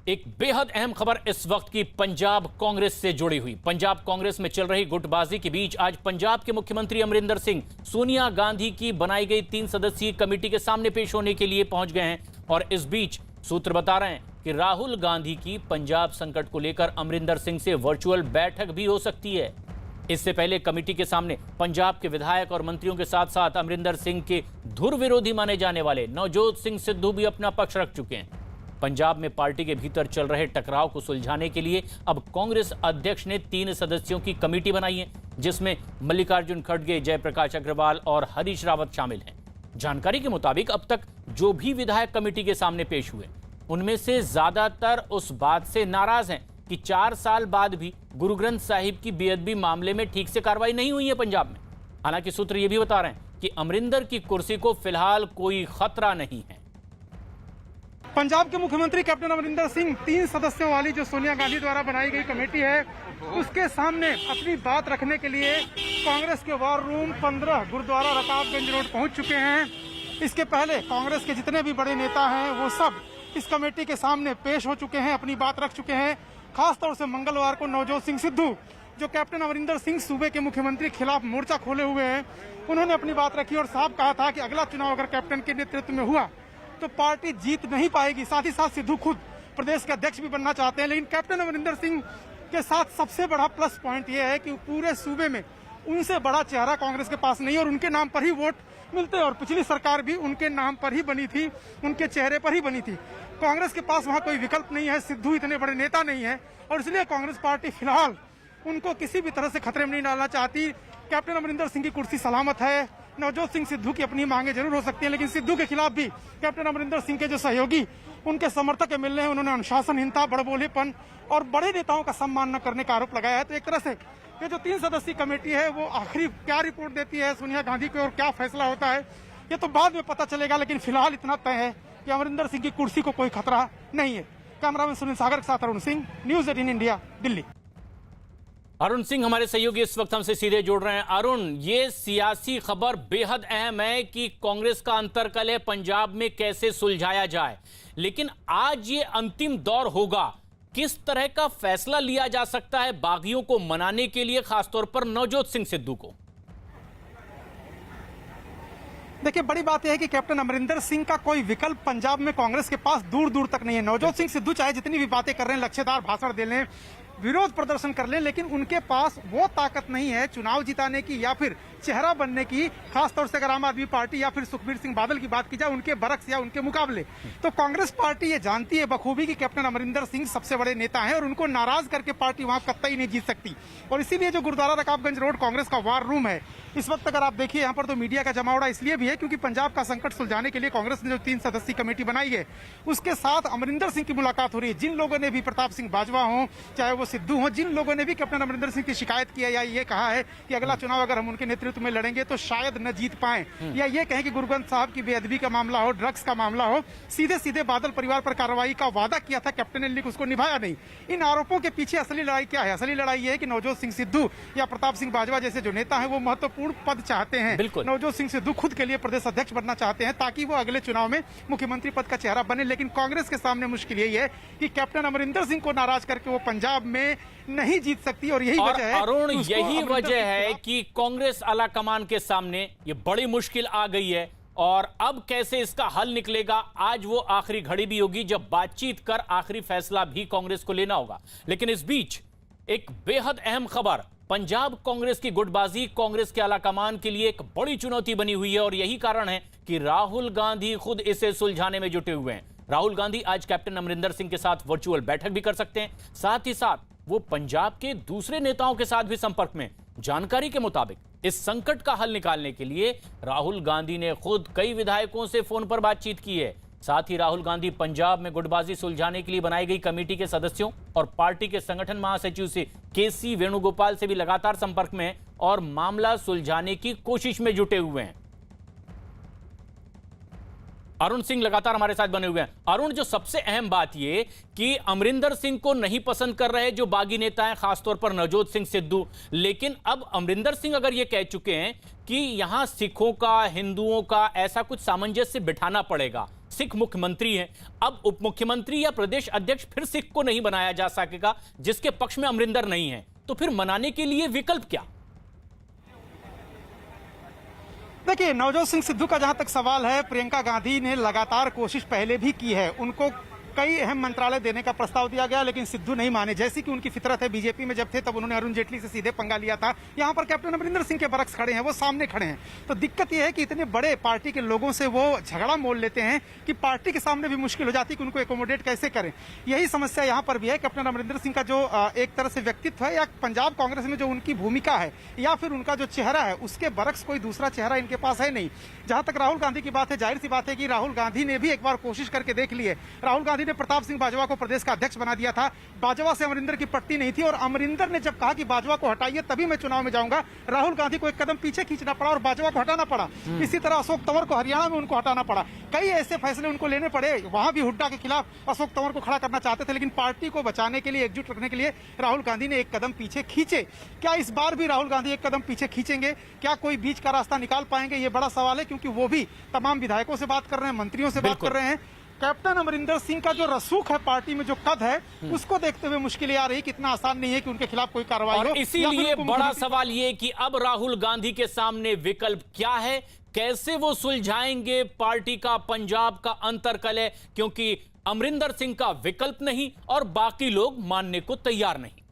एक बेहद अहम खबर इस वक्त की पंजाब कांग्रेस से जुड़ी हुई। पंजाब कांग्रेस में चल रही गुटबाजी के बीच आज पंजाब के मुख्यमंत्री अमरिंदर सिंह सोनिया गांधी की बनाई गई 3 सदस्यीय कमेटी के सामने पेश होने के लिए पहुंच गए हैं। और इस बीच सूत्र बता रहे हैं कि राहुल गांधी की पंजाब संकट को लेकर अमरिंदर सिंह से वर्चुअल बैठक भी हो सकती है। इससे पहले कमेटी के सामने पंजाब के विधायक और मंत्रियों के साथ साथ अमरिंदर सिंह के धुर विरोधी माने जाने वाले नवजोत सिंह सिद्धू भी अपना पक्ष रख चुके हैं। पंजाब में पार्टी के भीतर चल रहे टकराव को सुलझाने के लिए अब कांग्रेस अध्यक्ष ने 3 सदस्यों की कमेटी बनाई है, जिसमें मल्लिकार्जुन खड़गे, जयप्रकाश अग्रवाल और हरीश रावत शामिल हैं। जानकारी के मुताबिक अब तक जो भी विधायक कमेटी के सामने पेश हुए, उनमें से ज्यादातर उस बात से नाराज हैं कि 4 साल बाद भी गुरु ग्रंथ साहिब की बेअदबी मामले में ठीक से कार्रवाई नहीं हुई है पंजाब में। हालांकि सूत्र यह भी बता रहे हैं कि अमरिंदर की कुर्सी को फिलहाल कोई खतरा नहीं है। पंजाब के मुख्यमंत्री कैप्टन अमरिंदर सिंह 3 सदस्यों वाली जो सोनिया गांधी द्वारा बनाई गई कमेटी है, उसके सामने अपनी बात रखने के लिए कांग्रेस के war room 15 Gurudwara Rakabganj road पहुंच चुके हैं। इसके पहले कांग्रेस के जितने भी बड़े नेता हैं वो सब इस कमेटी के सामने पेश हो चुके हैं, अपनी बात रख चुके हैं। खासतौर से मंगलवार को नवजोत सिंह सिद्धू, जो कैप्टन अमरिंदर सिंह सूबे के मुख्यमंत्री के खिलाफ मोर्चा खोले हुए हैं, उन्होंने अपनी बात रखी और साफ कहा था कि अगला चुनाव अगर कैप्टन के नेतृत्व में हुआ तो पार्टी जीत नहीं पाएगी। साथ ही साथ सिद्धू खुद प्रदेश के अध्यक्ष भी बनना चाहते हैं, लेकिन कैप्टन अमरिंदर सिंह के साथ सबसे बड़ा प्लस पॉइंट यह है कि पूरे सूबे में उनसे बड़ा चेहरा कांग्रेस के पास नहीं है और उनके नाम पर ही वोट मिलते हैं। और पिछली सरकार भी उनके नाम पर ही बनी थी, उनके चेहरे पर ही बनी थी। कांग्रेस के पास वहां कोई विकल्प नहीं है, सिद्धू इतने बड़े नेता नहीं है और इसलिए कांग्रेस पार्टी फिलहाल उनको किसी भी तरह से खतरे में नहीं डालना चाहती। कैप्टन अमरिंदर सिंह की कुर्सी सलामत है। नवजोत सिंह सिद्धू की अपनी मांगे जरूर हो सकती हैं, लेकिन सिद्धू के खिलाफ भी कैप्टन अमरिंदर सिंह के जो सहयोगी, उनके समर्थक मिल रहे हैं, उन्होंने अनुशासनहीनता, बड़बोलेपन और बड़े नेताओं का सम्मान न करने का आरोप लगाया है। तो एक तरह से ये जो 3 सदस्यीय कमेटी है वो आखिरी क्या रिपोर्ट देती है सोनिया गांधी को और क्या फैसला होता है, ये तो बाद में पता चलेगा। लेकिन फिलहाल इतना तय है कि अमरिंदर सिंह की कुर्सी को कोई खतरा नहीं है। कैमरामैन सुनील सागर के साथ अरुण सिंह, न्यूज 18 इंडिया, दिल्ली। अरुण सिंह हमारे सहयोगी इस वक्त हमसे सीधे जुड़ रहे हैं। अरुण, ये सियासी खबर बेहद अहम है कि कांग्रेस का अंतर्कलह पंजाब में कैसे सुलझाया जाए, लेकिन आज ये अंतिम दौर होगा। किस तरह का फैसला लिया जा सकता है बागियों को मनाने के लिए, खासतौर पर नवजोत सिंह सिद्धू को? देखिए, बड़ी बात यह है कि कैप्टन अमरिंदर सिंह का कोई विकल्प पंजाब में कांग्रेस के पास दूर दूर तक नहीं है। नवजोत सिंह सिद्धू चाहे जितनी भी बातें कर रहे हैं, लक्ष्यदार भाषण दे लें, विरोध प्रदर्शन कर लें, लेकिन उनके पास वो ताकत नहीं है चुनाव जिताने की या फिर चेहरा बनने की। खासतौर से अगर आम आदमी पार्टी या फिर सुखबीर सिंह बादल की बात की जाए, उनके बरक्स या उनके मुकाबले, तो कांग्रेस पार्टी ये जानती है बखूबी कि कैप्टन अमरिंदर सिंह सबसे बड़े नेता हैं और उनको नाराज करके पार्टी वहां कतई नहीं जीत सकती। और इसीलिए जो गुरुद्वारा रकाबगंज रोड कांग्रेस का वार रूम है, इस वक्त अगर आप देखिए यहाँ पर तो मीडिया का जमावड़ा इसलिए भी है क्योंकि पंजाब का संकट सुलझाने के लिए कांग्रेस ने जो 3 सदस्यीय कमेटी बनाई है, उसके साथ अमरिंदर सिंह की मुलाकात हो रही है। जिन लोगों ने भी, प्रताप सिंह बाजवा हो चाहे वो सिद्धू हो, जिन लोगों ने भी कैप्टन अमरिंदर सिंह की शिकायत की है या ये कहा है कि अगला चुनाव अगर हम उनके नेतृत्व में लड़ेंगे तो शायद न जीत पाए, या ये कहें कि गुरु ग्रंथ साहब की बेअदबी का मामला हो, ड्रग्स का मामला हो, सीधे सीधे बादल परिवार पर कार्रवाई का वादा किया था कैप्टन ने, लेकिन उसको निभाया नहीं। इन आरोपों के पीछे असली लड़ाई क्या है? असली लड़ाई ये है कि नवजोत सिंह सिद्धू या प्रताप सिंह बाजवा जैसे जो नेता है वो महत्वपूर्ण पद चाहते हैं। नवजोत सिंह सिद्धू खुद के लिए प्रदेश अध्यक्ष बनना चाहते हैं ताकि वो अगले चुनाव में मुख्यमंत्री पद का चेहरा बने। लेकिन कांग्रेस के सामने मुश्किल यही है कि कैप्टन अमरिंदर सिंह को नाराज करके वो पंजाब में नहीं जीत सकती और यही वजह है। अरुण, यही वजह है कि कांग्रेस आला कमान के सामने ये बड़ी मुश्किल आ गई है और अब कैसे इसका हल निकलेगा, आज वो आखिरी घड़ी भी होगी जब बातचीत कर आखिरी फैसला भी कांग्रेस को लेना होगा। लेकिन इस बीच एक बेहद अहम खबर, पंजाब कांग्रेस की गुटबाजी कांग्रेस के आलाकमान के लिए एक बड़ी चुनौती बनी हुई है और यही कारण है कि राहुल गांधी खुद इसे सुलझाने में जुटे हुए हैं। राहुल गांधी आज कैप्टन अमरिंदर सिंह के साथ वर्चुअल बैठक भी कर सकते हैं, साथ ही साथ वो पंजाब के दूसरे नेताओं के साथ भी संपर्क में। जानकारी के मुताबिक इस संकट का हल निकालने के लिए राहुल गांधी ने खुद कई विधायकों से फोन पर बातचीत की है। साथ ही राहुल गांधी पंजाब में गुटबाजी सुलझाने के लिए बनाई गई कमेटी के सदस्यों और पार्टी के संगठन महासचिव से केसी वेणुगोपाल से भी लगातार संपर्क में और मामला सुलझाने की कोशिश में जुटे हुए हैं। अरुण सिंह लगातार हमारे साथ बने हुए हैं। अरुण, जो सबसे अहम बात ये कि अमरिंदर सिंह को नहीं पसंद कर रहे जो बागी नेता हैं, खासतौर पर नवजोत सिंह सिद्धू, लेकिन अब अमरिंदर सिंह अगर ये कह चुके हैं कि यहां सिखों का, हिंदुओं का ऐसा कुछ सामंजस्य बिठाना पड़ेगा, सिख मुख्यमंत्री हैं, अब उप मुख्यमंत्री या प्रदेश अध्यक्ष फिर सिख को नहीं बनाया जा सकेगा जिसके पक्ष में अमरिंदर नहीं है, तो फिर मनाने के लिए विकल्प क्या? देखिए, नवजोत सिंह सिद्धू का जहां तक सवाल है, प्रियंका गांधी ने लगातार कोशिश पहले भी की है, उनको कई अहम मंत्रालय देने का प्रस्ताव दिया गया, लेकिन सिद्धू नहीं माने। जैसी कि उनकी फितरत है, बीजेपी में जब थे तब उन्होंने अरुण जेटली से सीधे पंगा लिया था। यहां पर कैप्टन अमरिंदर सिंह के बरक्स खड़े हैं, वो सामने खड़े हैं। तो दिक्कत यह है कि इतने बड़े पार्टी के लोगों से वो झगड़ा मोल लेते हैं कि पार्टी के सामने भी मुश्किल हो जाती है कि उनको एकोमोडेट कैसे करें। यही समस्या यहां पर भी है। कैप्टन अमरिंदर सिंह का जो एक तरह से व्यक्तित्व है, या पंजाब कांग्रेस में जो उनकी भूमिका है, या फिर उनका जो चेहरा है, उसके बरक्स कोई दूसरा चेहरा इनके पास है नहीं। जहां तक राहुल गांधी की बात है, जाहिर सी बात है कि राहुल गांधी ने भी एक बार कोशिश करके देख ली है। राहुल गांधी ने प्रताप सिंह बाजवा को प्रदेश का अध्यक्ष बना दिया था। बाजवा से अमरिंदर की पट्टी नहीं थी, और अमरिंदर ने जब कहा कि बाजवा को हटाइए तभी मैं चुनाव में जाऊंगा, राहुल गांधी को एक कदम पीछे खींचना पड़ा और बाजवा को हटाना पड़ा। इसी तरह अशोक तंवर को हरियाणा में उनको हटाना पड़ा। कई ऐसे फैसले उनको लेने पड़े। वहां भी हुड्डा के खिलाफ अशोक तंवर को खड़ा करना चाहते थे, लेकिन पार्टी को बचाने के लिए, एकजुट रखने के लिए राहुल गांधी ने एक कदम पीछे खींचे। क्या इस बार भी राहुल गांधी एक कदम पीछे खींचेंगे? क्या कोई बीच का रास्ता निकाल पाएंगे? ये बड़ा सवाल है, क्योंकि वो भी तमाम विधायकों से बात कर रहे हैं, मंत्रियों से बात कर रहे हैं। कैप्टन अमरिंदर सिंह का जो रसूख है पार्टी में, जो कद है, उसको देखते हुए मुश्किलें आ रही कि इतना आसान नहीं है कि उनके खिलाफ कोई कार्रवाई हो। इसीलिए बड़ा सवाल ये कि अब राहुल गांधी के सामने विकल्प क्या है, कैसे वो सुलझाएंगे पार्टी का, पंजाब का अंतर्कलह, क्योंकि अमरिंदर सिंह का विकल्प नहीं और बाकी लोग मानने को तैयार नहीं।